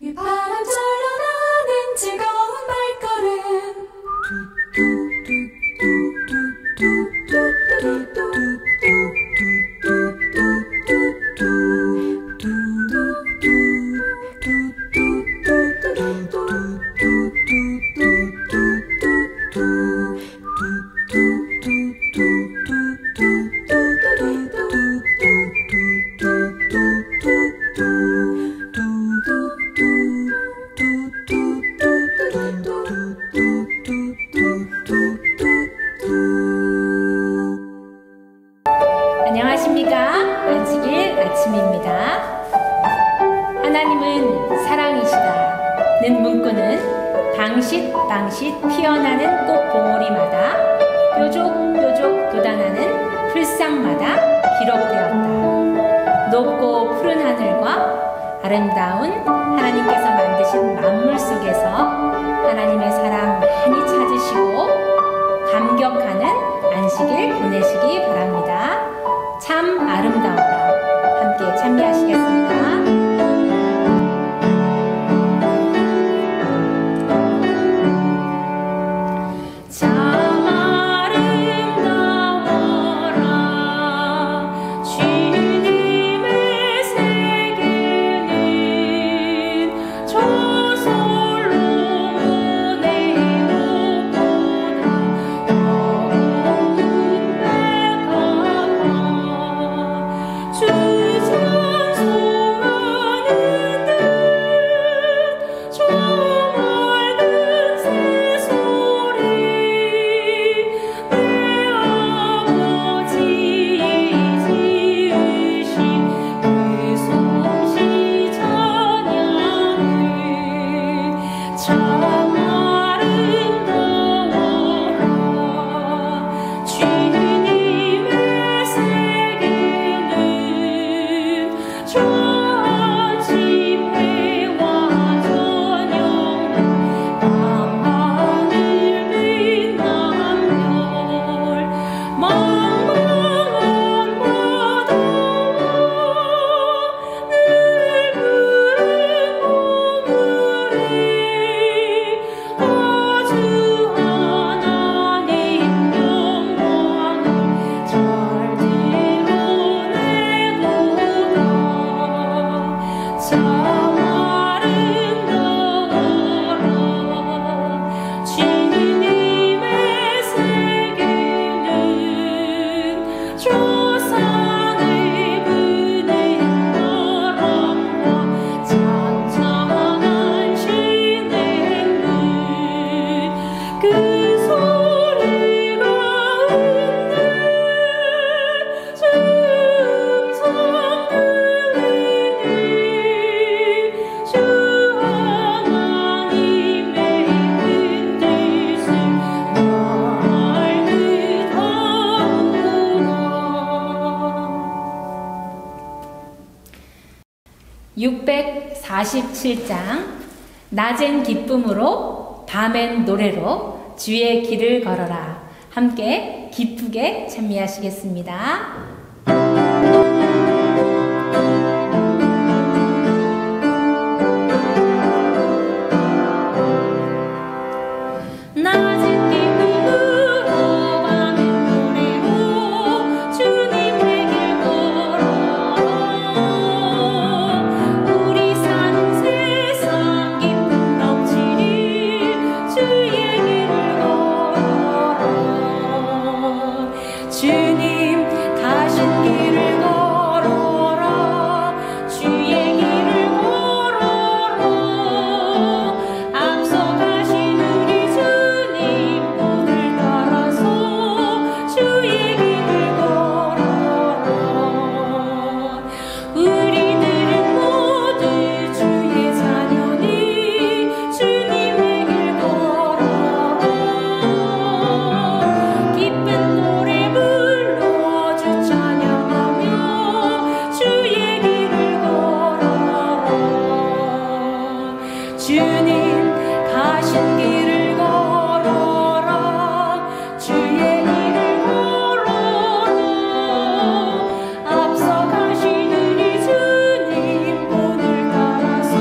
바람 절려나는 즐거운 발걸음 안녕하십니까? 안식일 아침입니다. 하나님은 사랑이시다는 문구는 방싯방싯 피어나는 꽃 봉오리마다 뾰족뾰족 돋아나는 풀상마다 기록되었다. 높고 푸른 하늘과 아름다운 하나님께서 만드신 만물 속에서 하나님의 사랑 많이 찾으시고 감격하는 안식일 보내시기 바랍니다. 참 아름다워라. 함께 참여하시겠습니다. (647장) 낮엔 기쁨으로 밤엔 노래로 주의 길을 걸어라. 함께 기쁘게 찬미하시겠습니다. 주님 가신 길을 걸어라. 주의 길을 걸어라. 앞서가신 우리 주님 오늘 따라서 주의 길을 걸어라. 우리들은 모두 주의 자녀니 주님의 길 걸어라. 기쁜 노래 불러 주 찬양하며 주의 길을 걸어라. 주님 가신 길을 걸어라. 주의 길을 걸어라. 앞서 가신 우리 주님 오늘 따라서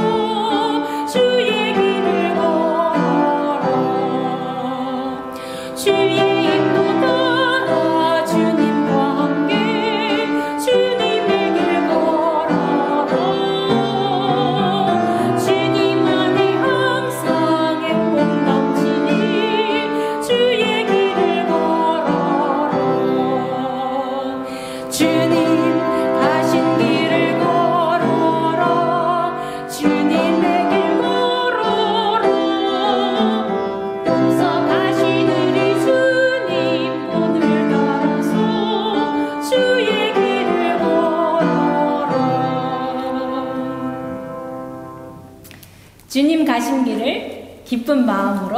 주님 가신 길을 기쁜 마음으로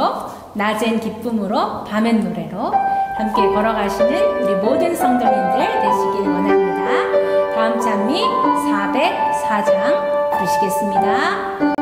낮엔 기쁨으로 밤엔 노래로 함께 걸어가시는 우리 모든 성도님들 되시길 원합니다. 다음 찬미 404장 부르시겠습니다.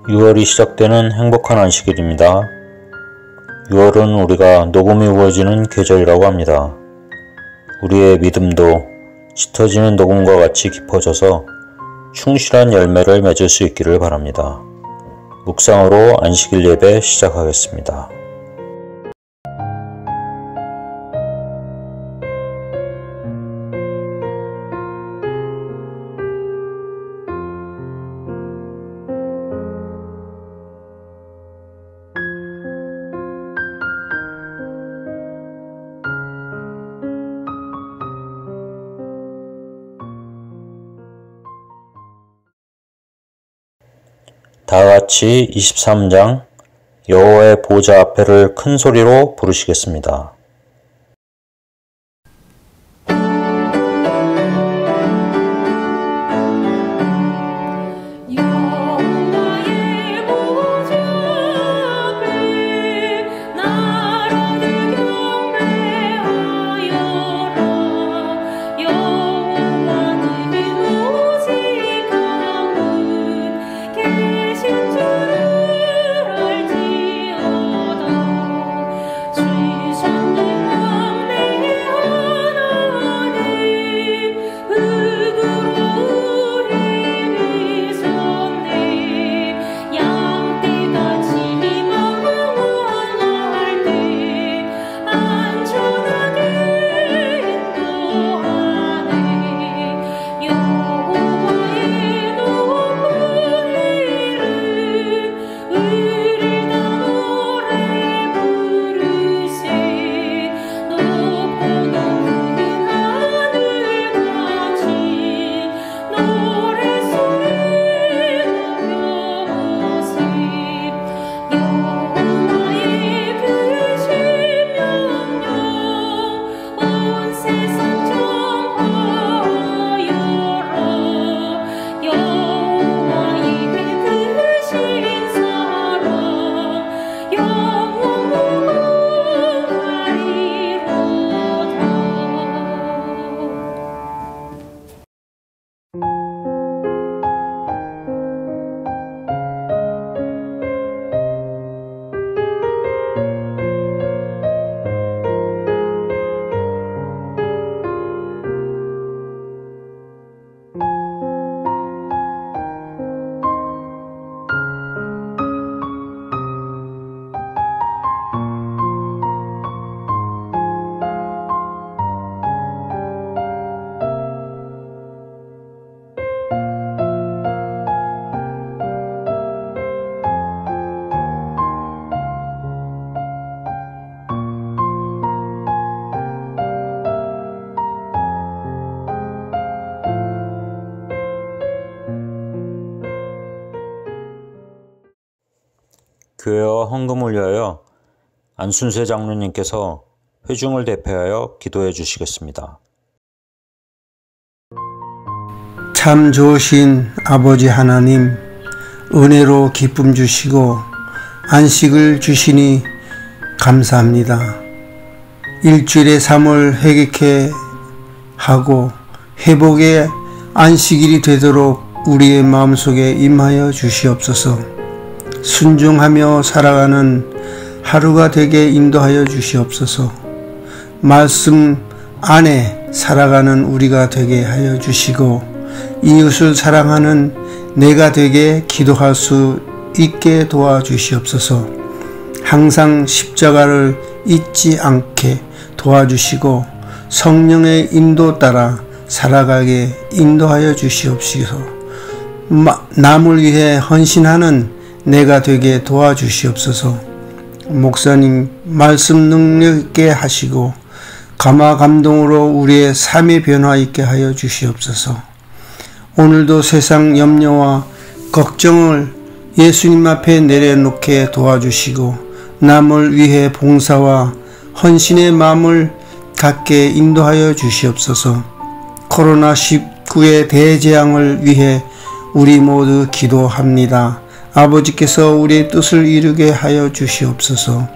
(6월이) 시작되는 행복한 안식일입니다. 6월은 우리가 녹음이 우거지는 계절이라고 합니다. 우리의 믿음도 짙어지는 녹음과 같이 깊어져서 충실한 열매를 맺을 수 있기를 바랍니다. 묵상으로 안식일 예배 시작하겠습니다. 다같이 23장 여호와의 보좌 앞에를 큰 소리로 부르시겠습니다. 주신 교회와 헌금을 위하여 안순세 장로님께서 회중을 대표하여 기도해 주시겠습니다. 참 좋으신 아버지 하나님, 은혜로 기쁨 주시고 안식을 주시니 감사합니다. 일주일의 삶을 회개케 하고 회복의 안식일이 되도록 우리의 마음속에 임하여 주시옵소서. 순종하며 살아가는 하루가 되게 인도하여 주시옵소서. 말씀 안에 살아가는 우리가 되게 하여 주시고 이웃을 사랑하는 내가 되게 기도할 수 있게 도와주시옵소서. 항상 십자가를 잊지 않게 도와주시고 성령의 인도 따라 살아가게 인도하여 주시옵소서. 남을 위해 헌신하는 내가 되게 도와주시옵소서. 목사님 말씀 능력 있게 하시고 감화 감동으로 우리의 삶의 변화 있게 하여 주시옵소서. 오늘도 세상 염려와 걱정을 예수님 앞에 내려놓게 도와주시고 남을 위해 봉사와 헌신의 마음을 갖게 인도하여 주시옵소서. 코로나19의 대재앙을 위해 우리 모두 기도합니다. 아버지께서 우리의 뜻을 이루게 하여 주시옵소서.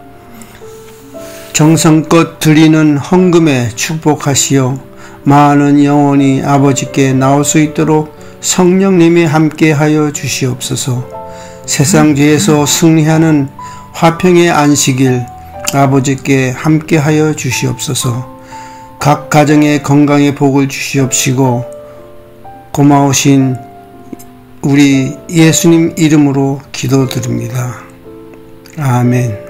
정성껏 드리는 헌금에 축복하시어 많은 영혼이 아버지께 나올 수 있도록 성령님이 함께 하여 주시옵소서. 세상 죄에서 승리하는 화평의 안식일 아버지께 함께 하여 주시옵소서. 각 가정의 건강의 복을 주시옵시고 고마우신 우리 예수님 이름으로 기도드립니다. 아멘.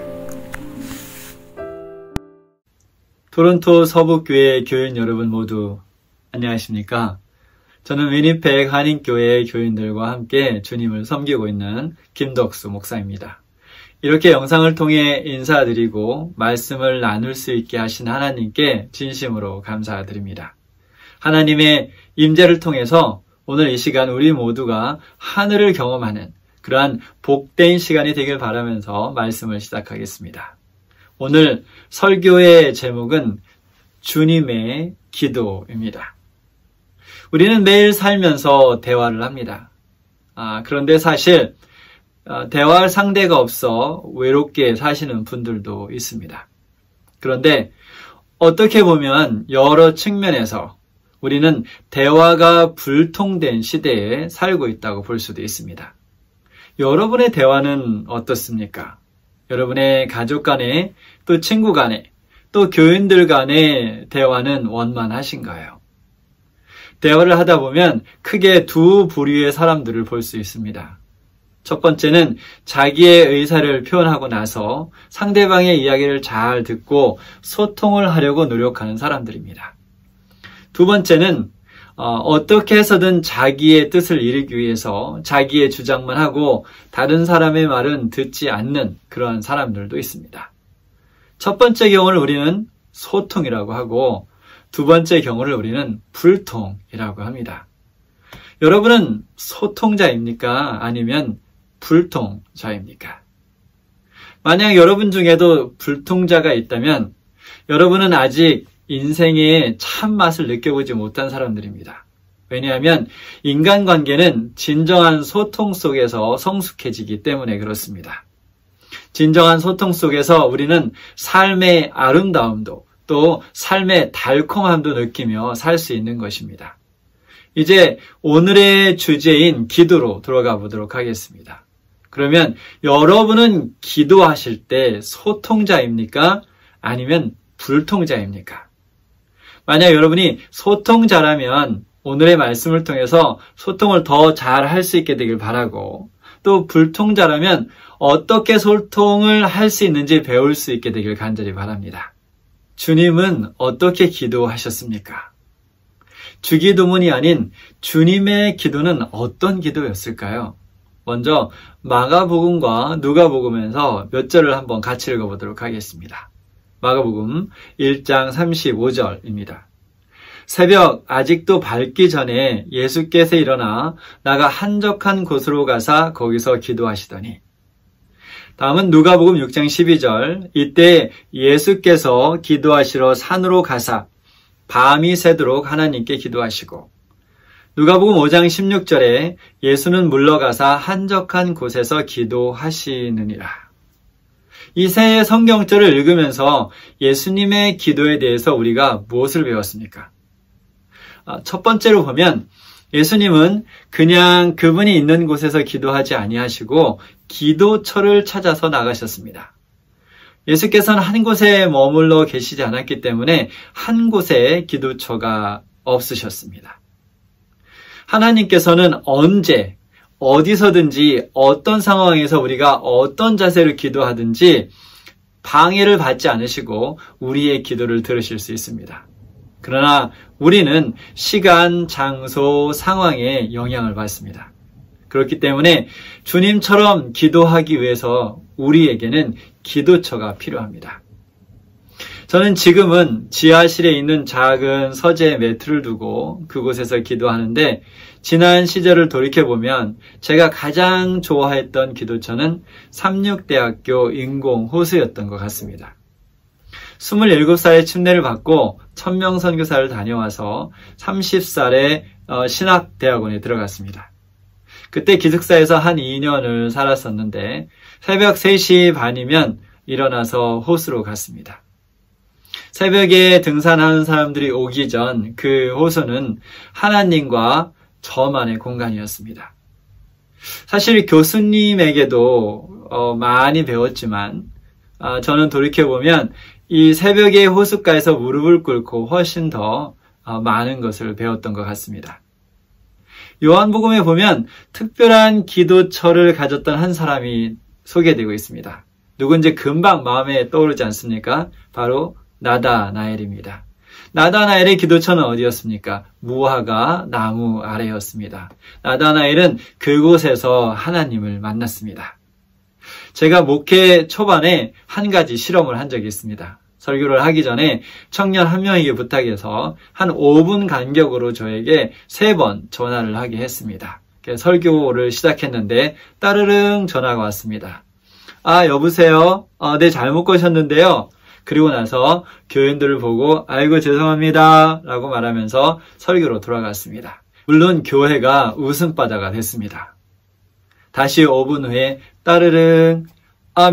토론토 서북교회 교인 여러분 모두 안녕하십니까? 저는 위니펙 한인교회 교인들과 함께 주님을 섬기고 있는 김덕수 목사입니다. 이렇게 영상을 통해 인사드리고 말씀을 나눌 수 있게 하신 하나님께 진심으로 감사드립니다. 하나님의 임재를 통해서 오늘 이 시간 우리 모두가 하늘을 경험하는 그러한 복된 시간이 되길 바라면서 말씀을 시작하겠습니다. 오늘 설교의 제목은 주님의 기도입니다. 우리는 매일 살면서 대화를 합니다. 그런데 사실 대화할 상대가 없어 외롭게 사시는 분들도 있습니다. 그런데 어떻게 보면 여러 측면에서 우리는 대화가 불통된 시대에 살고 있다고 볼 수도 있습니다. 여러분의 대화는 어떻습니까? 여러분의 가족 간에, 또 친구 간에, 또 교인들 간의 대화는 원만하신가요? 대화를 하다 보면 크게 두 부류의 사람들을 볼 수 있습니다. 첫 번째는 자기의 의사를 표현하고 나서 상대방의 이야기를 잘 듣고 소통을 하려고 노력하는 사람들입니다. 두 번째는 어떻게 해서든 자기의 뜻을 이루기 위해서 자기의 주장만 하고 다른 사람의 말은 듣지 않는 그런 사람들도 있습니다. 첫 번째 경우를 우리는 소통이라고 하고 두 번째 경우를 우리는 불통이라고 합니다. 여러분은 소통자입니까? 아니면 불통자입니까? 만약 여러분 중에도 불통자가 있다면 여러분은 아직 인생의 참맛을 느껴보지 못한 사람들입니다. 왜냐하면 인간관계는 진정한 소통 속에서 성숙해지기 때문에 그렇습니다. 진정한 소통 속에서 우리는 삶의 아름다움도 또 삶의 달콤함도 느끼며 살 수 있는 것입니다. 이제 오늘의 주제인 기도로 들어가 보도록 하겠습니다. 그러면 여러분은 기도하실 때 소통자입니까? 아니면 불통자입니까? 만약 여러분이 소통자라면 오늘의 말씀을 통해서 소통을 더 잘 할 수 있게 되길 바라고, 또 불통자라면 어떻게 소통을 할 수 있는지 배울 수 있게 되길 간절히 바랍니다. 주님은 어떻게 기도하셨습니까? 주기도문이 아닌 주님의 기도는 어떤 기도였을까요? 먼저 마가복음과 누가복음에서 몇 절을 한번 같이 읽어보도록 하겠습니다. 마가복음 1장 35절입니다. 새벽 아직도 밝기 전에 예수께서 일어나 나가 한적한 곳으로 가사 거기서 기도하시더니 다음은 누가복음 6장 12절. 이때 예수께서 기도하시러 산으로 가사 밤이 새도록 하나님께 기도하시고, 누가복음 5장 16절에 예수는 물러가사 한적한 곳에서 기도하시느니라. 이 세 성경절을 읽으면서 예수님의 기도에 대해서 우리가 무엇을 배웠습니까? 첫 번째로 보면 예수님은 그냥 그분이 있는 곳에서 기도하지 아니하시고 기도처를 찾아서 나가셨습니다. 예수께서는 한 곳에 머물러 계시지 않았기 때문에 한 곳에 기도처가 없으셨습니다. 하나님께서는 언제, 어디서든지 어떤 상황에서 우리가 어떤 자세로 기도하든지 방해를 받지 않으시고 우리의 기도를 들으실 수 있습니다. 그러나 우리는 시간, 장소, 상황에 영향을 받습니다. 그렇기 때문에 주님처럼 기도하기 위해서 우리에게는 기도처가 필요합니다. 저는 지금은 지하실에 있는 작은 서재 매트를 두고 그곳에서 기도하는데, 지난 시절을 돌이켜보면 제가 가장 좋아했던 기도처는 삼육대학교 인공호수였던 것 같습니다. 27살에 침례를 받고 천명선교사를 다녀와서 30살에 신학대학원에 들어갔습니다. 그때 기숙사에서 한 2년을 살았었는데 새벽 3시 반이면 일어나서 호수로 갔습니다. 새벽에 등산하는 사람들이 오기 전 그 호수는 하나님과 저만의 공간이었습니다. 사실 교수님에게도 많이 배웠지만 저는 돌이켜보면 이 새벽에 호숫가에서 무릎을 꿇고 훨씬 더 많은 것을 배웠던 것 같습니다. 요한복음에 보면 특별한 기도처를 가졌던 한 사람이 소개되고 있습니다. 누군지 금방 마음에 떠오르지 않습니까? 바로 나다나엘입니다. 나다나엘의 기도처는 어디였습니까? 무화과 나무 아래였습니다. 나다나엘은 그곳에서 하나님을 만났습니다. 제가 목회 초반에 한 가지 실험을 한 적이 있습니다. 설교를 하기 전에 청년 한 명에게 부탁해서 한 5분 간격으로 저에게 3번 전화를 하게 했습니다. 설교를 시작했는데 따르릉 전화가 왔습니다. 여보세요? 네, 잘못 거셨는데요. 그리고 나서 교인들을 보고 아이고 죄송합니다 라고 말하면서 설교로 돌아갔습니다. 물론 교회가 웃음바다가 됐습니다. 다시 5분 후에 따르릉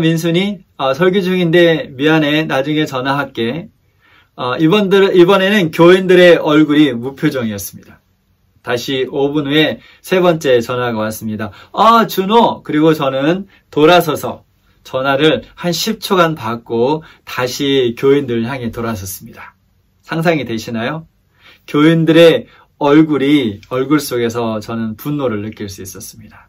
민순이 설교 중인데 미안해 나중에 전화할게. 이번에는 교인들의 얼굴이 무표정이었습니다. 다시 5분 후에 3번째 전화가 왔습니다. 준호. 그리고 저는 돌아서서 전화를 한 10초간 받고 다시 교인들을 향해 돌아섰습니다. 상상이 되시나요? 교인들의 얼굴 속에서 저는 분노를 느낄 수 있었습니다.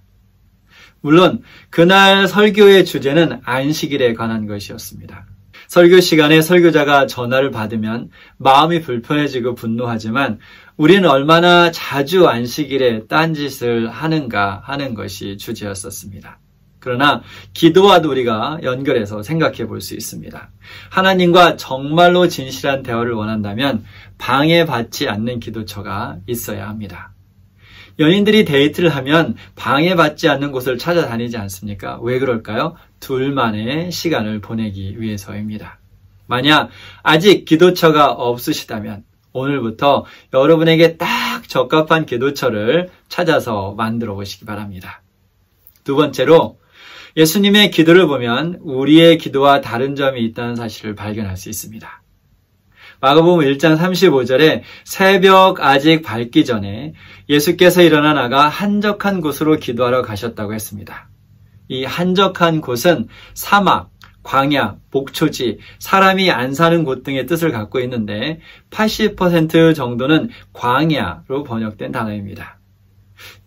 물론 그날 설교의 주제는 안식일에 관한 것이었습니다. 설교 시간에 설교자가 전화를 받으면 마음이 불편해지고 분노하지만 우리는 얼마나 자주 안식일에 딴짓을 하는가 하는 것이 주제였었습니다. 그러나 기도와도 우리가 연결해서 생각해 볼 수 있습니다. 하나님과 정말로 진실한 대화를 원한다면 방해받지 않는 기도처가 있어야 합니다. 연인들이 데이트를 하면 방해받지 않는 곳을 찾아다니지 않습니까? 왜 그럴까요? 둘만의 시간을 보내기 위해서입니다. 만약 아직 기도처가 없으시다면 오늘부터 여러분에게 딱 적합한 기도처를 찾아서 만들어 보시기 바랍니다. 두 번째로 예수님의 기도를 보면 우리의 기도와 다른 점이 있다는 사실을 발견할 수 있습니다. 마가복음 1장 35절에 새벽 아직 밝기 전에 예수께서 일어나 나가 한적한 곳으로 기도하러 가셨다고 했습니다. 이 한적한 곳은 사막, 광야, 목초지, 사람이 안 사는 곳 등의 뜻을 갖고 있는데 80% 정도는 광야로 번역된 단어입니다.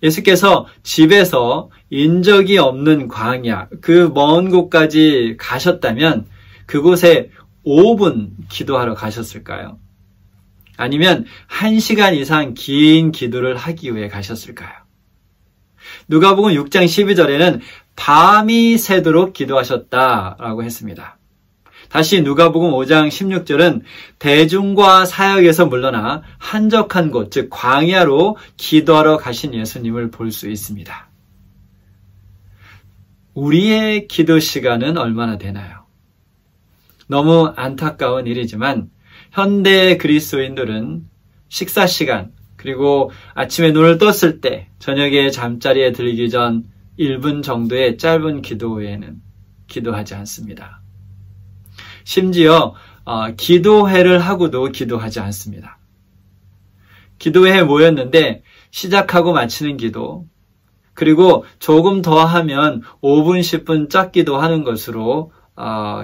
예수께서 집에서 인적이 없는 광야, 그 먼 곳까지 가셨다면 그곳에 5분 기도하러 가셨을까요? 아니면 1시간 이상 긴 기도를 하기 위해 가셨을까요? 누가복음 6장 12절에는 밤이 새도록 기도하셨다라고 했습니다. 다시 누가복음 5장 16절은 대중과 사역에서 물러나 한적한 곳, 즉 광야로 기도하러 가신 예수님을 볼 수 있습니다. 우리의 기도 시간은 얼마나 되나요? 너무 안타까운 일이지만 현대 그리스도인들은 식사 시간, 그리고 아침에 눈을 떴을 때 저녁에 잠자리에 들기 전 1분 정도의 짧은 기도 외에는 기도하지 않습니다. 심지어 기도회를 하고도 기도하지 않습니다. 기도회에 모였는데 시작하고 마치는 기도, 그리고 조금 더 하면 5분, 10분 짧기도 하는 것으로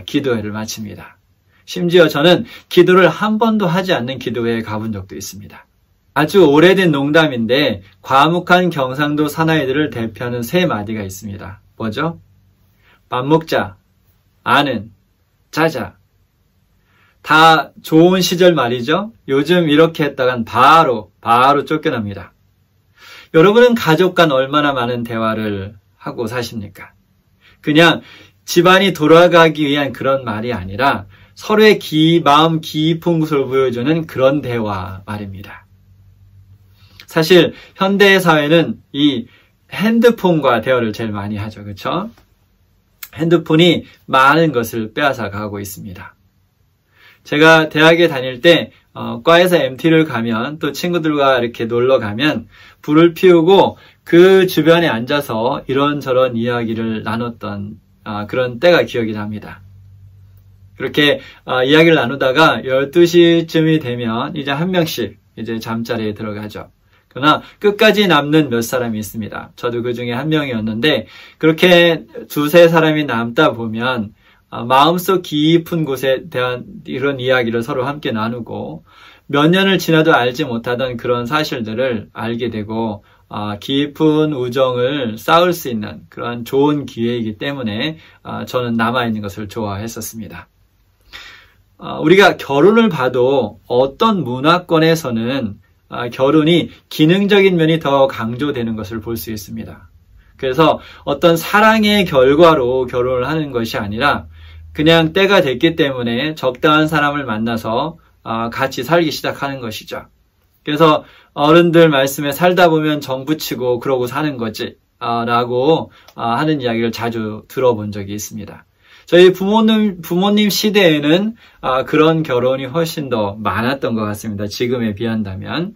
기도회를 마칩니다. 심지어 저는 기도를 한 번도 하지 않는 기도회에 가본 적도 있습니다. 아주 오래된 농담인데 과묵한 경상도 사나이들을 대표하는 세 마디가 있습니다. 뭐죠? 밥 먹자, 아는, 자자. 다 좋은 시절 말이죠. 요즘 이렇게 했다간 바로 쫓겨납니다. 여러분은 가족 간 얼마나 많은 대화를 하고 사십니까? 그냥 집안이 돌아가기 위한 그런 말이 아니라 서로의 마음 깊은 것을 보여주는 그런 대화 말입니다. 사실 현대 사회는 이 핸드폰과 대화를 제일 많이 하죠. 그렇죠? 핸드폰이 많은 것을 빼앗아 가고 있습니다. 제가 대학에 다닐 때 과에서 MT를 가면 또 친구들과 이렇게 놀러 가면 불을 피우고 그 주변에 앉아서 이런저런 이야기를 나눴던 그런 때가 기억이 납니다. 그렇게 이야기를 나누다가 12시쯤이 되면 이제 한 명씩 이제 잠자리에 들어가죠. 그러나 끝까지 남는 몇 사람이 있습니다. 저도 그 중에 한 명이었는데 그렇게 두세 사람이 남다 보면 마음속 깊은 곳에 대한 이런 이야기를 서로 함께 나누고 몇 년을 지나도 알지 못하던 그런 사실들을 알게 되고 깊은 우정을 쌓을 수 있는 그런 좋은 기회이기 때문에 저는 남아있는 것을 좋아했었습니다. 우리가 결혼을 봐도 어떤 문화권에서는 결혼이 기능적인 면이 더 강조되는 것을 볼 수 있습니다. 그래서 어떤 사랑의 결과로 결혼을 하는 것이 아니라 그냥 때가 됐기 때문에 적당한 사람을 만나서 같이 살기 시작하는 것이죠. 그래서 어른들 말씀에 살다 보면 정 붙이고 그러고 사는 거지 라고 하는 이야기를 자주 들어본 적이 있습니다. 저희 부모님 시대에는 그런 결혼이 훨씬 더 많았던 것 같습니다. 지금에 비한다면.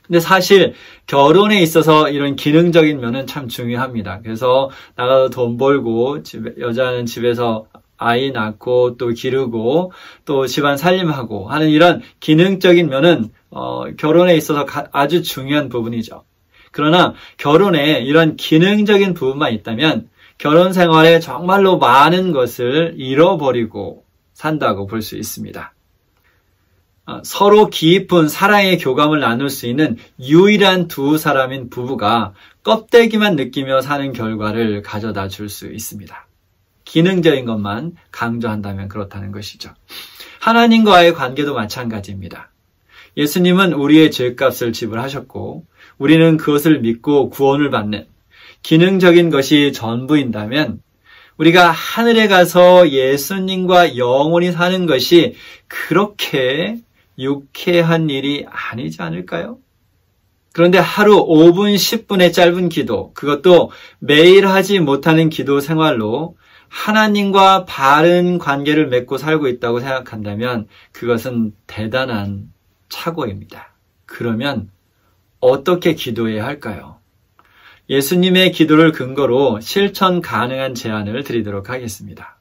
근데 사실 결혼에 있어서 이런 기능적인 면은 참 중요합니다. 그래서 나가서 돈 벌고 여자는 집에서 아이 낳고 또 기르고 또 집안 살림하고 하는 이런 기능적인 면은 결혼에 있어서 아주 중요한 부분이죠. 그러나 결혼에 이런 기능적인 부분만 있다면 결혼 생활에 정말로 많은 것을 잃어버리고 산다고 볼 수 있습니다. 서로 깊은 사랑의 교감을 나눌 수 있는 유일한 두 사람인 부부가 껍데기만 느끼며 사는 결과를 가져다 줄 수 있습니다. 기능적인 것만 강조한다면 그렇다는 것이죠. 하나님과의 관계도 마찬가지입니다. 예수님은 우리의 죄값을 지불하셨고 우리는 그것을 믿고 구원을 받는 기능적인 것이 전부인다면 우리가 하늘에 가서 예수님과 영원히 사는 것이 그렇게 유쾌한 일이 아니지 않을까요? 그런데 하루 5분, 10분의 짧은 기도, 그것도 매일 하지 못하는 기도 생활로 하나님과 바른 관계를 맺고 살고 있다고 생각한다면 그것은 대단한 착오입니다. 그러면 어떻게 기도해야 할까요? 예수님의 기도를 근거로 실천 가능한 제안을 드리도록 하겠습니다.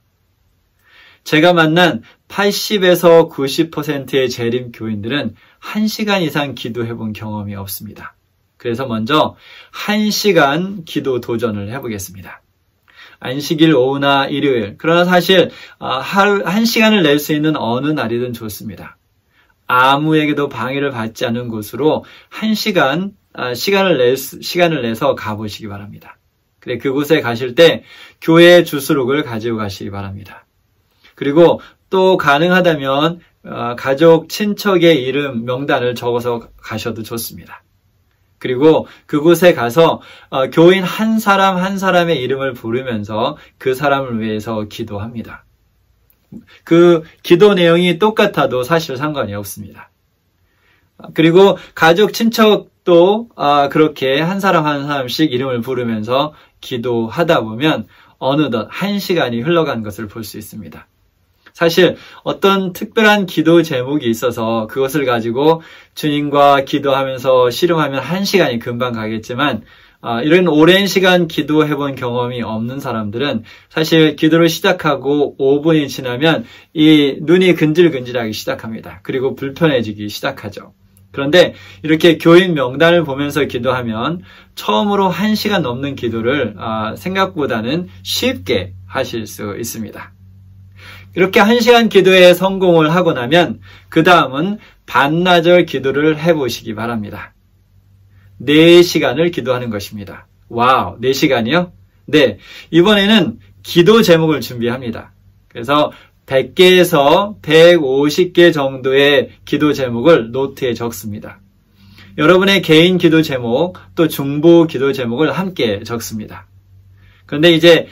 제가 만난 80에서 90%의 재림 교인들은 1시간 이상 기도해 본 경험이 없습니다. 그래서 먼저 1시간 기도 도전을 해보겠습니다. 안식일 오후나 일요일, 그러나 사실 하루 1시간을 낼 수 있는 어느 날이든 좋습니다. 아무에게도 방해를 받지 않은 곳으로 1시간 시간을 내서 가보시기 바랍니다. 그래, 그곳에 가실 때 교회 주소록을 가지고 가시기 바랍니다. 그리고 또 가능하다면 가족, 친척의 이름, 명단을 적어서 가셔도 좋습니다. 그리고 그곳에 가서 교인 한 사람 한 사람의 이름을 부르면서 그 사람을 위해서 기도합니다. 그 기도 내용이 똑같아도 사실 상관이 없습니다. 그리고 가족, 친척도 그렇게 한 사람 한 사람씩 이름을 부르면서 기도하다 보면 어느덧 1시간이 흘러간 것을 볼 수 있습니다. 사실 어떤 특별한 기도 제목이 있어서 그것을 가지고 주님과 기도하면서 씨름하면 1시간이 금방 가겠지만 이런 오랜 시간 기도해본 경험이 없는 사람들은 사실 기도를 시작하고 5분이 지나면 이 눈이 근질근질하기 시작합니다. 그리고 불편해지기 시작하죠. 그런데 이렇게 교인 명단을 보면서 기도하면 처음으로 1시간 넘는 기도를 생각보다는 쉽게 하실 수 있습니다. 이렇게 1시간 기도에 성공을 하고 나면 그 다음은 반나절 기도를 해보시기 바랍니다. 4시간을 기도하는 것입니다. 와우, 4시간이요? 네, 이번에는 기도 제목을 준비합니다. 그래서 100개에서 150개 정도의 기도 제목을 노트에 적습니다. 여러분의 개인 기도 제목, 또 중보 기도 제목을 함께 적습니다. 그런데 이제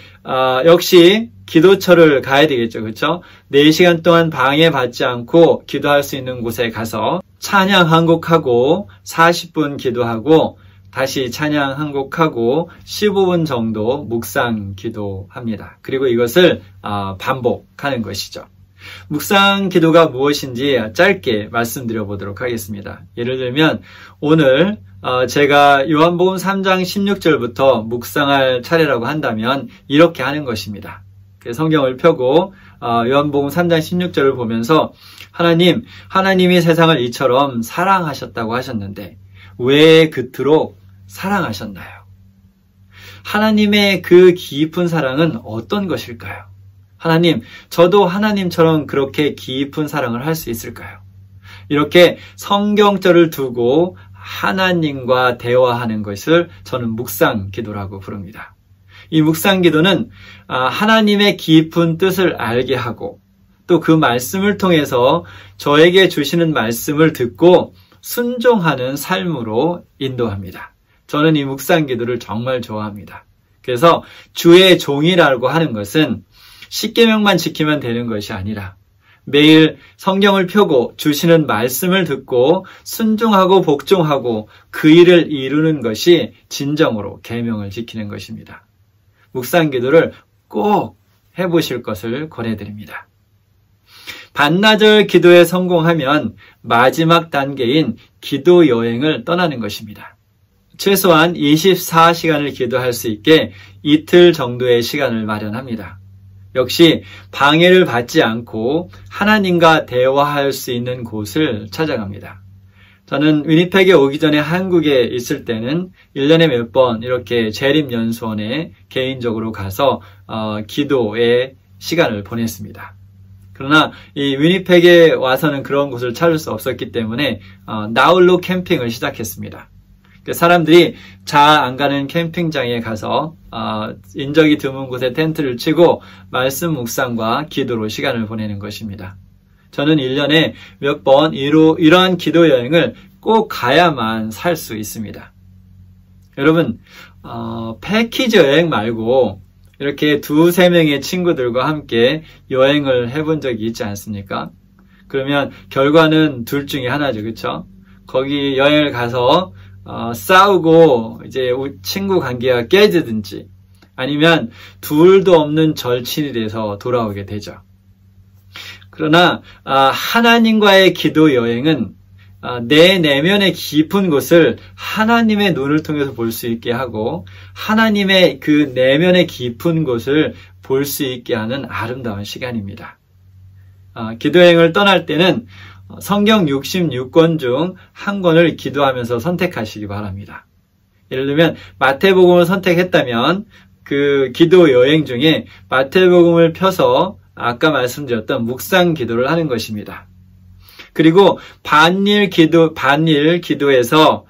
역시 기도처를 가야 되겠죠. 그렇죠? 4시간 동안 방해받지 않고 기도할 수 있는 곳에 가서 찬양 한 곡하고 40분 기도하고 다시 찬양 한 곡하고 15분 정도 묵상 기도합니다. 그리고 이것을 반복하는 것이죠. 묵상 기도가 무엇인지 짧게 말씀드려 보도록 하겠습니다. 예를 들면 오늘 제가 요한복음 3장 16절부터 묵상할 차례라고 한다면 이렇게 하는 것입니다. 성경을 펴고 요한복음 3장 16절을 보면서 하나님이 세상을 이처럼 사랑하셨다고 하셨는데 왜 그토록 사랑하셨나요? 하나님의 그 깊은 사랑은 어떤 것일까요? 하나님, 저도 하나님처럼 그렇게 깊은 사랑을 할 수 있을까요? 이렇게 성경절을 두고 하나님과 대화하는 것을 저는 묵상 기도라고 부릅니다. 이 묵상 기도는 하나님의 깊은 뜻을 알게 하고 또 그 말씀을 통해서 저에게 주시는 말씀을 듣고 순종하는 삶으로 인도합니다. 저는 이 묵상 기도를 정말 좋아합니다. 그래서 주의 종이라고 하는 것은 십계명만 지키면 되는 것이 아니라 매일 성경을 펴고 주시는 말씀을 듣고 순종하고 복종하고 그 일을 이루는 것이 진정으로 계명을 지키는 것입니다. 묵상 기도를 꼭 해보실 것을 권해드립니다. 반나절 기도에 성공하면 마지막 단계인 기도 여행을 떠나는 것입니다. 최소한 24시간을 기도할 수 있게 이틀 정도의 시간을 마련합니다. 역시 방해를 받지 않고 하나님과 대화할 수 있는 곳을 찾아갑니다. 저는 위니펙에 오기 전에 한국에 있을 때는 1년에 몇 번 이렇게 재림연수원에 개인적으로 가서 기도의 시간을 보냈습니다. 그러나 이 위니펙에 와서는 그런 곳을 찾을 수 없었기 때문에 나홀로 캠핑을 시작했습니다. 사람들이 잘 안 가는 캠핑장에 가서 인적이 드문 곳에 텐트를 치고 말씀 묵상과 기도로 시간을 보내는 것입니다. 저는 1년에 몇 번 이러한 기도 여행을 꼭 가야만 살 수 있습니다. 여러분, 패키지 여행 말고 이렇게 2-3명의 친구들과 함께 여행을 해본 적이 있지 않습니까? 그러면 결과는 둘 중에 하나죠. 그렇죠? 거기 여행을 가서 싸우고 이제 친구 관계가 깨지든지 아니면 둘도 없는 절친이 돼서 돌아오게 되죠. 그러나 하나님과의 기도 여행은 내 내면의 깊은 곳을 하나님의 눈을 통해서 볼 수 있게 하고 하나님의 그 내면의 깊은 곳을 볼 수 있게 하는 아름다운 시간입니다. 기도 여행을 떠날 때는 성경 66권 중 한 권을 기도하면서 선택하시기 바랍니다. 예를 들면 마태복음을 선택했다면 그 기도 여행 중에 마태복음을 펴서 아까 말씀드렸던 묵상 기도를 하는 것입니다. 그리고 반일 기도에서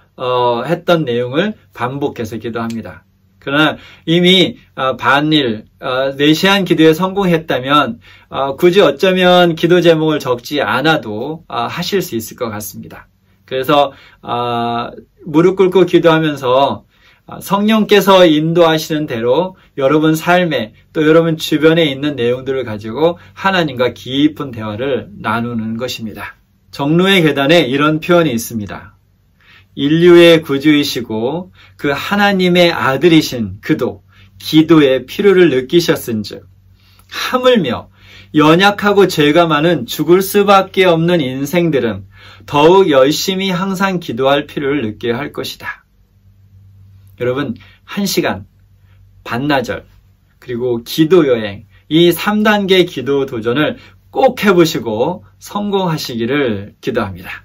했던 내용을 반복해서 기도합니다. 그러나 이미 반일, 4시간 기도에 성공했다면 굳이 어쩌면 기도 제목을 적지 않아도 하실 수 있을 것 같습니다. 그래서 무릎 꿇고 기도하면서 성령께서 인도하시는 대로 여러분 삶에 또 여러분 주변에 있는 내용들을 가지고 하나님과 깊은 대화를 나누는 것입니다. 정로의 계단에 이런 표현이 있습니다. 인류의 구주이시고 그 하나님의 아들이신 그도 기도의 필요를 느끼셨은즉 하물며 연약하고 죄가 많은 죽을 수밖에 없는 인생들은 더욱 열심히 항상 기도할 필요를 느껴야 할 것이다. 여러분, 1시간, 반나절, 그리고 기도 여행, 이 3단계 기도 도전을 꼭 해보시고 성공하시기를 기도합니다.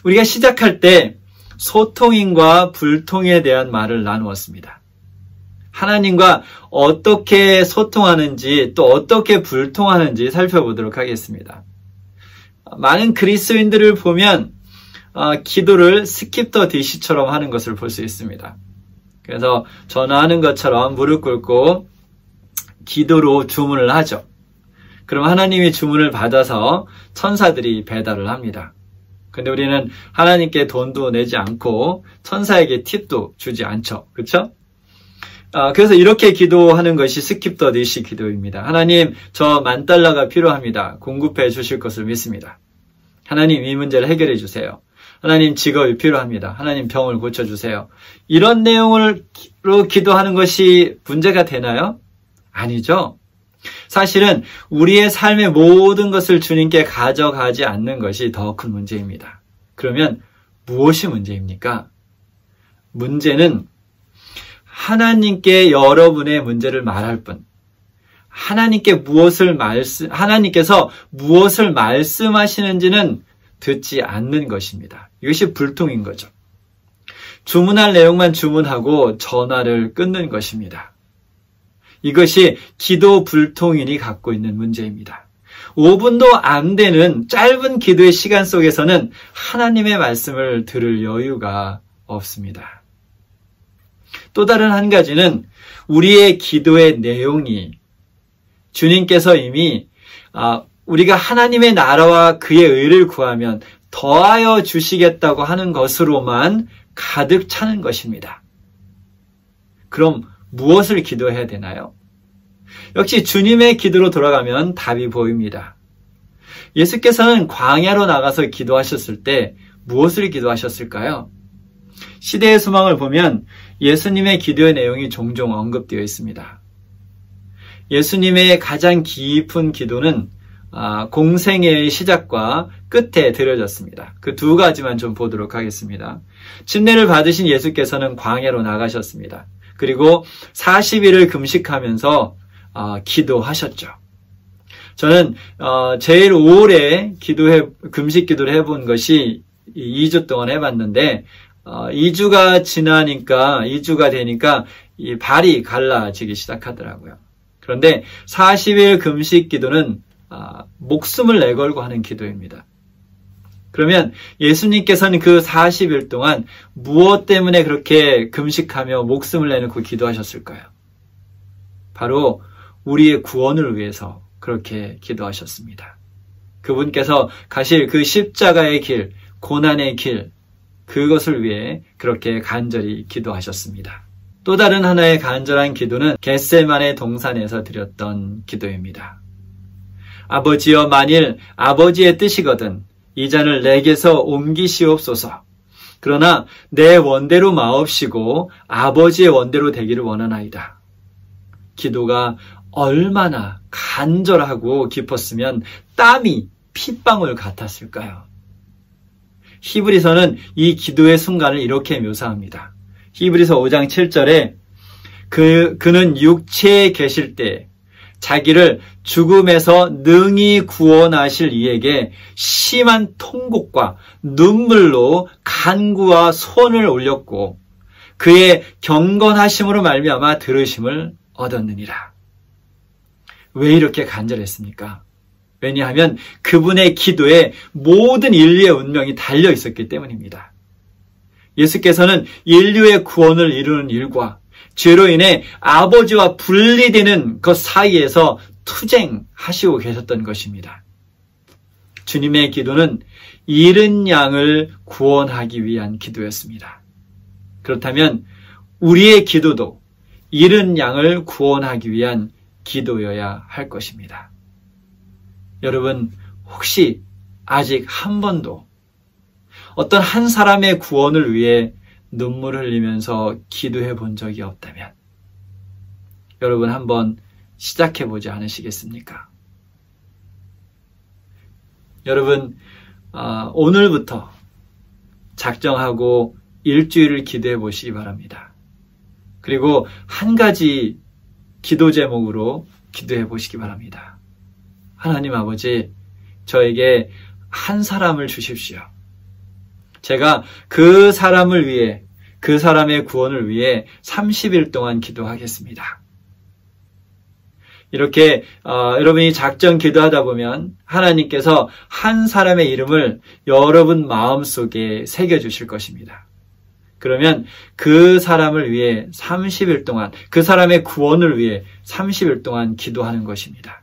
우리가 시작할 때 소통인과 불통에 대한 말을 나누었습니다. 하나님과 어떻게 소통하는지 또 어떻게 불통하는지 살펴보도록 하겠습니다. 많은 그리스도인들을 보면 기도를 스킵 더 디시처럼 하는 것을 볼 수 있습니다. 그래서 전화하는 것처럼 무릎 꿇고 기도로 주문을 하죠. 그럼 하나님이 주문을 받아서 천사들이 배달을 합니다. 근데 우리는 하나님께 돈도 내지 않고 천사에게 팁도 주지 않죠. 그렇죠? 그래서 이렇게 기도하는 것이 스킵 더 디시 기도입니다. 하나님, 저 $10,000가 필요합니다. 공급해 주실 것을 믿습니다. 하나님, 이 문제를 해결해 주세요. 하나님, 직업이 필요합니다. 하나님, 병을 고쳐주세요. 이런 내용으로 기도하는 것이 문제가 되나요? 아니죠. 사실은 우리의 삶의 모든 것을 주님께 가져가지 않는 것이 더 큰 문제입니다. 그러면 무엇이 문제입니까? 문제는 하나님께 여러분의 문제를 말할 뿐, 하나님께서 무엇을 말씀하시는지는 듣지 않는 것입니다. 이것이 불통인 거죠. 주문할 내용만 주문하고 전화를 끊는 것입니다. 이것이 기도 불통인이 갖고 있는 문제입니다. 5분도 안 되는 짧은 기도의 시간 속에서는 하나님의 말씀을 들을 여유가 없습니다. 또 다른 한 가지는 우리의 기도의 내용이 주님께서 이미 우리가 하나님의 나라와 그의 의를 구하면 더하여 주시겠다고 하는 것으로만 가득 차는 것입니다. 그럼 무엇을 기도해야 되나요? 역시 주님의 기도로 돌아가면 답이 보입니다. 예수께서는 광야로 나가서 기도하셨을 때 무엇을 기도하셨을까요? 시대의 소망을 보면 예수님의 기도의 내용이 종종 언급되어 있습니다. 예수님의 가장 깊은 기도는 공생애의 시작과 끝에 드려졌습니다. 그 두 가지만 좀 보도록 하겠습니다. 침례를 받으신 예수께서는 광야로 나가셨습니다. 그리고 40일을 금식하면서 기도하셨죠. 저는 제일 오래 금식 기도를 해본 것이 2주 동안 해봤는데 2주가 되니까 이 발이 갈라지기 시작하더라고요. 그런데 40일 금식 기도는 목숨을 내걸고 하는 기도입니다. 그러면 예수님께서는 그 40일 동안 무엇 때문에 그렇게 금식하며 목숨을 내놓고 기도하셨을까요? 바로 우리의 구원을 위해서 그렇게 기도하셨습니다. 그분께서 가실 그 십자가의 길, 고난의 길, 그것을 위해 그렇게 간절히 기도하셨습니다. 또 다른 하나의 간절한 기도는 겟세마네 동산에서 드렸던 기도입니다. 아버지여, 만일 아버지의 뜻이거든 이 잔을 내게서 옮기시옵소서. 그러나 내 원대로 마옵시고 아버지의 원대로 되기를 원하나이다. 기도가 얼마나 간절하고 깊었으면 땀이 핏방울 같았을까요? 히브리서는 이 기도의 순간을 이렇게 묘사합니다. 히브리서 5장 7절에 그는 육체에 계실 때 자기를 죽음에서 능히 구원하실 이에게 심한 통곡과 눈물로 간구와 소원을 올렸고 그의 경건하심으로 말미암아 들으심을 얻었느니라. 왜 이렇게 간절했습니까? 왜냐하면 그분의 기도에 모든 인류의 운명이 달려 있었기 때문입니다. 예수께서는 인류의 구원을 이루는 일과 죄로 인해 아버지와 분리되는 것 사이에서 투쟁하시고 계셨던 것입니다. 주님의 기도는 잃은 양을 구원하기 위한 기도였습니다. 그렇다면 우리의 기도도 잃은 양을 구원하기 위한 기도여야 할 것입니다. 여러분, 혹시 아직 한 번도 어떤 한 사람의 구원을 위해 눈물을 흘리면서 기도해 본 적이 없다면 여러분 한번 시작해 보지 않으시겠습니까? 여러분, 오늘부터 작정하고 일주일을 기도해 보시기 바랍니다. 그리고 한 가지 기도 제목으로 기도해 보시기 바랍니다. 하나님 아버지, 저에게 한 사람을 주십시오. 제가 그 사람을 위해, 그 사람의 구원을 위해 30일 동안 기도하겠습니다. 이렇게 여러분이 작정 기도하다 보면 하나님께서 한 사람의 이름을 여러분 마음속에 새겨주실 것입니다. 그러면 그 사람을 위해 30일 동안, 그 사람의 구원을 위해 30일 동안 기도하는 것입니다.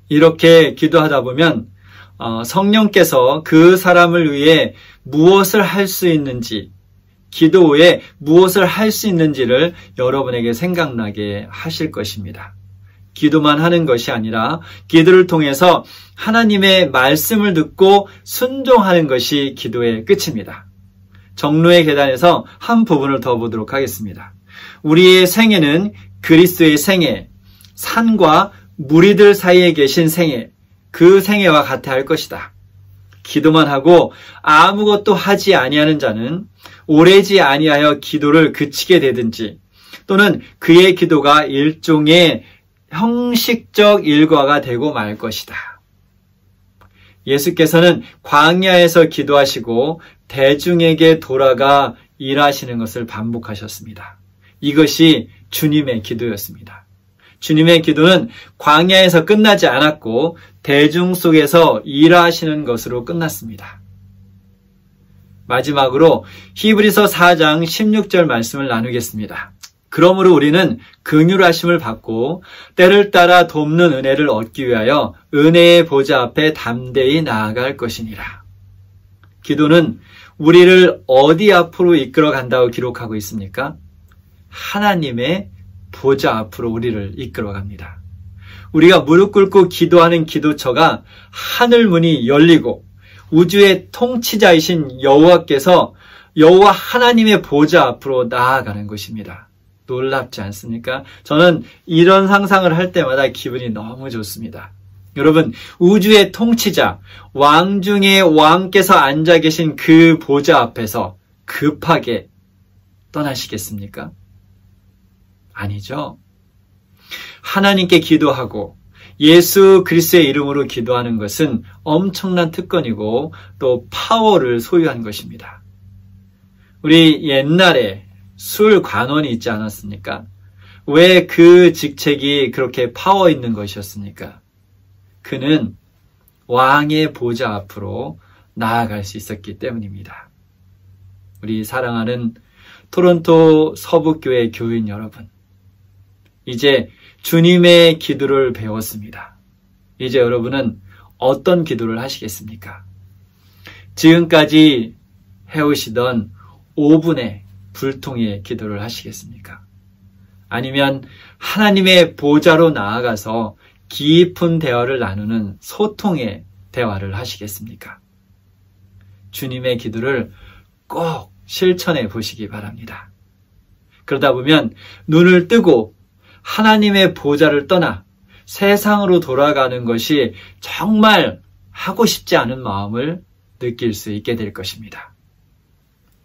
이렇게 기도하다 보면 성령께서 그 사람을 위해 무엇을 할 수 있는지, 기도 후에 무엇을 할 수 있는지를 여러분에게 생각나게 하실 것입니다. 기도만 하는 것이 아니라 기도를 통해서 하나님의 말씀을 듣고 순종하는 것이 기도의 끝입니다. 정로의 계단에서 한 부분을 더 보도록 하겠습니다. 우리의 생애는 그리스도의 생애, 산과 무리들 사이에 계신 생애, 그 생애와 같아 할 것이다. 기도만 하고 아무것도 하지 아니하는 자는 오래지 아니하여 기도를 그치게 되든지, 또는 그의 기도가 일종의 형식적 일과가 되고 말 것이다. 예수께서는 광야에서 기도하시고 대중에게 돌아가 일하시는 것을 반복하셨습니다. 이것이 주님의 기도였습니다. 주님의 기도는 광야에서 끝나지 않았고 대중 속에서 일하시는 것으로 끝났습니다. 마지막으로 히브리서 4장 16절 말씀을 나누겠습니다. 그러므로 우리는 긍휼하심을 받고 때를 따라 돕는 은혜를 얻기 위하여 은혜의 보좌 앞에 담대히 나아갈 것이니라. 기도는 우리를 어디 앞으로 이끌어 간다고 기록하고 있습니까? 하나님의 보좌 앞으로 우리를 이끌어 갑니다. 우리가 무릎 꿇고 기도하는 기도처가 하늘 문이 열리고 우주의 통치자이신 여호와께서 여호와 하나님의 보좌 앞으로 나아가는 것입니다. 놀랍지 않습니까? 저는 이런 상상을 할 때마다 기분이 너무 좋습니다. 여러분, 우주의 통치자, 왕 중의 왕께서 앉아 계신 그 보좌 앞에서 급하게 떠나시겠습니까? 아니죠. 하나님께 기도하고 예수 그리스도의 이름으로 기도하는 것은 엄청난 특권이고 또 파워를 소유한 것입니다. 우리 옛날에 술 관원이 있지 않았습니까? 왜 그 직책이 그렇게 파워 있는 것이었습니까? 그는 왕의 보좌 앞으로 나아갈 수 있었기 때문입니다. 우리 사랑하는 토론토 서북교회 교인 여러분, 이제 주님의 기도를 배웠습니다. 이제 여러분은 어떤 기도를 하시겠습니까? 지금까지 해오시던 5분의 불통의 기도를 하시겠습니까? 아니면 하나님의 보좌로 나아가서 깊은 대화를 나누는 소통의 대화를 하시겠습니까? 주님의 기도를 꼭 실천해 보시기 바랍니다. 그러다 보면 눈을 뜨고 하나님의 보좌를 떠나 세상으로 돌아가는 것이 정말 하고 싶지 않은 마음을 느낄 수 있게 될 것입니다.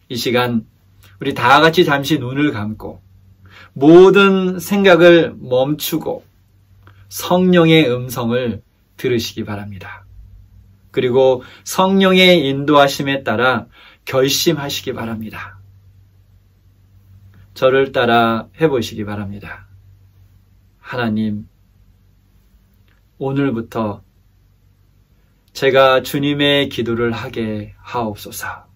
이 시간 우리 다 같이 잠시 눈을 감고 모든 생각을 멈추고 성령의 음성을 들으시기 바랍니다. 그리고 성령의 인도하심에 따라 결심하시기 바랍니다. 저를 따라 해보시기 바랍니다. 하나님, 오늘부터 제가 주님의 기도를 하게 하옵소서.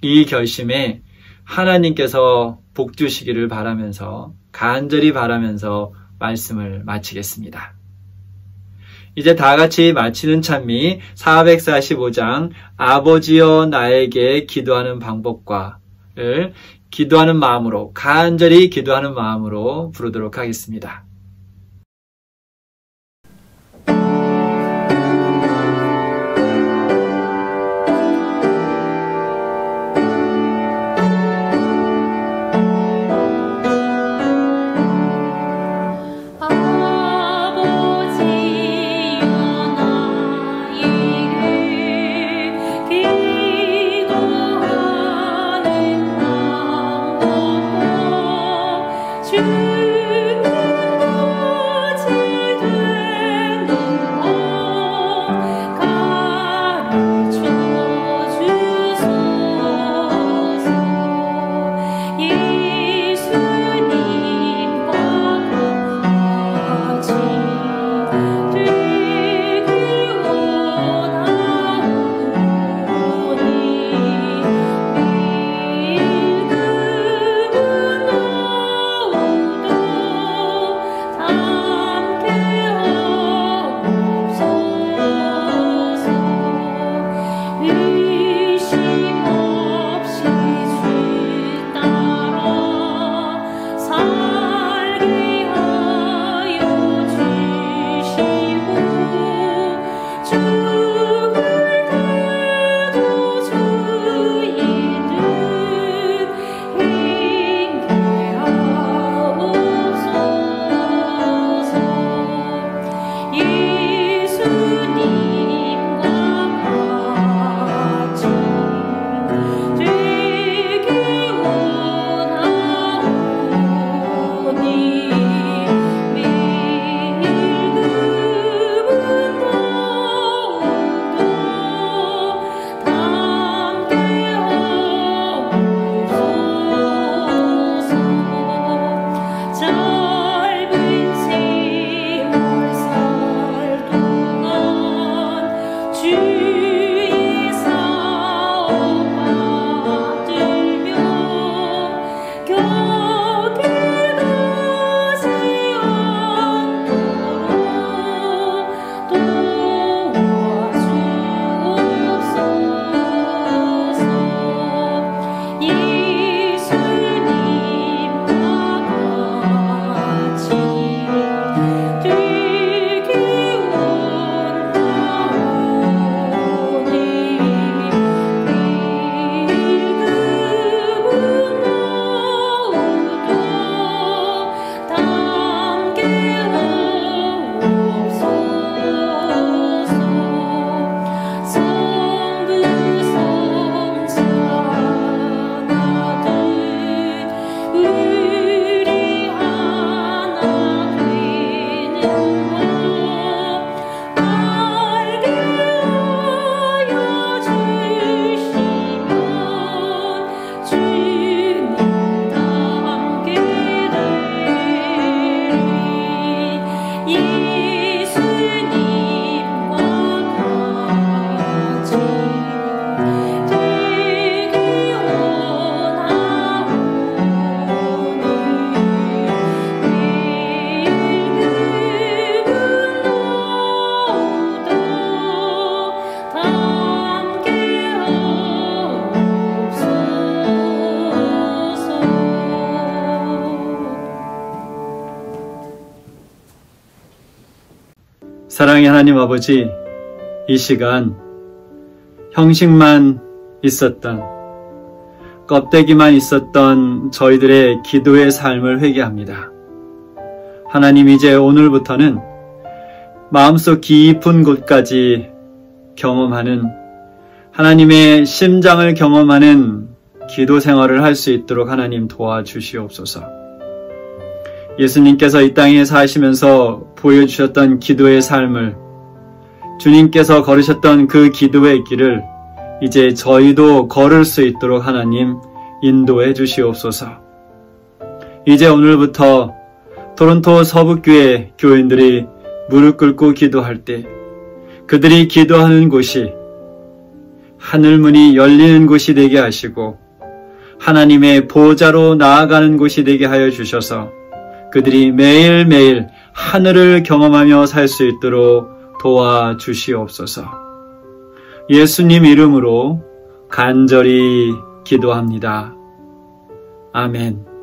이 결심에 하나님께서 복 주시기를 바라면서, 간절히 바라면서 말씀을 마치겠습니다. 이제 다 같이 마치는 찬미 445장 아버지여 나에게 기도하는 방법과를 기도하는 마음으로, 간절히 기도하는 마음으로 부르도록 하겠습니다. 사랑의 하나님 아버지, 이 시간 형식만 있었던, 껍데기만 있었던 저희들의 기도의 삶을 회개합니다. 하나님, 이제 오늘부터는 마음속 깊은 곳까지 경험하는, 하나님의 심장을 경험하는 기도 생활을 할 수 있도록 하나님 도와주시옵소서. 예수님께서 이 땅에 사시면서 보여주셨던 기도의 삶을, 주님께서 걸으셨던 그 기도의 길을 이제 저희도 걸을 수 있도록 하나님 인도해 주시옵소서. 이제 오늘부터 토론토 서북교회 교인들이 무릎 꿇고 기도할 때 그들이 기도하는 곳이 하늘문이 열리는 곳이 되게 하시고 하나님의 보좌로 나아가는 곳이 되게 하여 주셔서 그들이 매일매일 하늘을 경험하며 살 수 있도록 도와주시옵소서. 예수님 이름으로 간절히 기도합니다. 아멘.